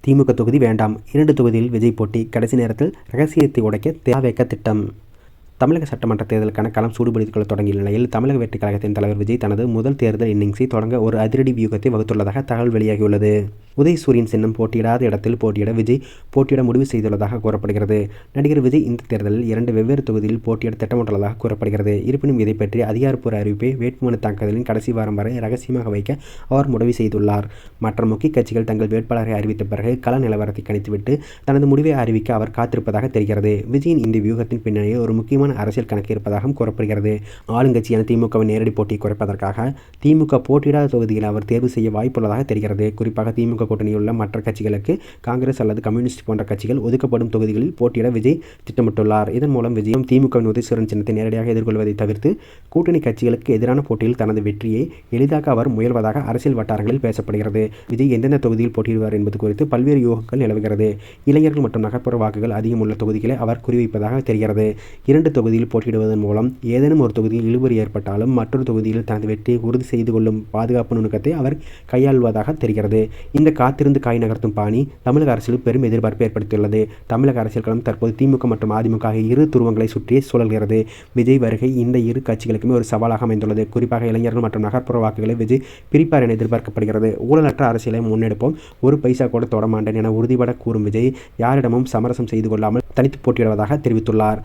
திமுக தொகுதி வேண்டாம், 2 தொகுதியில் விஜய் போட்டி, கடைசி நேரத்தில் ரகசியத்தை உடைக்க தவேக திட்டம். தமிழக சட்டமன்ற தேர்தலுக்கான களம் சூடுபிடித்துக் கொள்ள தொடங்கிய நிலையில் தமிழக வெற்றிக் கழகத்தின் தலைவர் விஜய் தனது முதல் தேர்தல் இன்னிங்ஸை தொடங்க ஒரு அதிரடி வியூகத்தை வகுத்துள்ளதாக தகவல் வெளியாகியுள்ளது. உதயசூரியன் சின்னம் போட்டியிடாத இடத்தில் போட்டியிட விஜய் போட்டியிட முடிவு செய்துள்ளதாக கூறப்படுகிறது. நடிகர் விஜய் இந்த தேர்தலில் 2 வெவ்வேறு தொகுதியில் போட்டியிட திட்டமிட்டுள்ளதாக கூறப்படுகிறது. இருப்பினும் இதை பற்றி அதிகாரப்பூர்வ அறிவிப்பை வேட்புமனு தாக்குதலின் கடைசி வாரம் வரை ரகசியமாக வைக்க அவர் முடிவு செய்துள்ளார். மற்ற முக்கிய கட்சிகள் தங்கள் வேட்பாளரை அறிவித்த பிறகு கள நிலவரத்தை கணித்துவிட்டு தனது முடிவை அறிவிக்க அவர் காத்திருப்பதாக தெரிகிறது. விஜயின் இந்த வியூகத்தின் பின்னணியில் ஒரு முக்கியமான அரசியல் கணக்கு இருப்பதாகவும் கூறப்படுகிறது. ஆளுங்கட்சியான திமுகவின் நேரடி போட்டியை குறைப்பதற்காக திமுக போட்டியிடாத தொகுதியில் அவர் தேர்வு செய்ய வாய்ப்புள்ளதாக தெரிகிறது. குறிப்பாக திமுக கூட்டணியில் உள்ள மற்ற கட்சிகளுக்கு காங்கிரஸ் அல்லது கம்யூனிஸ்ட் போன்ற கட்சிகள் ஒதுக்கப்படும் தொகுதிகளில் போட்டியிட விஜய் திட்டமிட்டுள்ளார். இதன் மூலம் விஜயும் திமுகவின் உதயசூரியன் சின்னத்தை நேரடியாக எதிர்கொள்வதை தவிர்த்து கூட்டணி கட்சிகளுக்கு எதிரான போட்டியில் தனது வெற்றியை எளிதாக்க அவர் முயல்வதாக அரசியல் வட்டாரங்களில் பேசப்படுகிறது. விஜய் எந்தெந்த தொகுதியில் போட்டியிடுவார் என்பது குறித்து பல்வேறு யூகங்கள் நிலவுகிறது. இளைஞர்கள் மற்றும் நகர்ப்புற வாக்குகள் அதிகம் உள்ள தொகுதிகளை அவர் குறிவைப்பதாக தெரிகிறது. 2 தொகுதியில் போட்டியிடுவதன் மூலம் ஏதேனும் ஒரு தொகுதியில் இழுபறி ஏற்பட்டாலும் மற்றொரு தொகுதியில் தனது வெற்றியை உறுதி செய்து கொள்ளும் பாதுகாப்பு நுணுக்கத்தை அவர் கையாள்வதாக தெரிகிறது. இந்த காத்திருந்து காய் நகர்த்தும் பாணி தமிழக அரசியலில் பெரும் எதிர்பார்ப்பை ஏற்படுத்தியுள்ளது. தமிழக அரசியல் களம் தற்போது திமுக மற்றும் அதிமுக ஆகிய இரு துருவங்களை சுற்றியே சுழல்கிறது. விஜய் வருகை இந்த இரு கட்சிகளுக்குமே ஒரு சவாலாக அமைந்துள்ளது. குறிப்பாக இளைஞர்கள் மற்றும் நகர்ப்புற வாக்குகளை விஜய் பிரிப்பார் என எதிர்பார்க்கப்படுகிறது. ஊழலற்ற அரசியலை முன்னெடுப்போம், ஒரு பைசா கூட தொடமாட்டேன் என உறுதிபட கூறும் விஜய் யாரிடமும் சமரசம் செய்து கொள்ளாமல் தனித்து போட்டியிடுவதாக தெரிவித்துள்ளார்.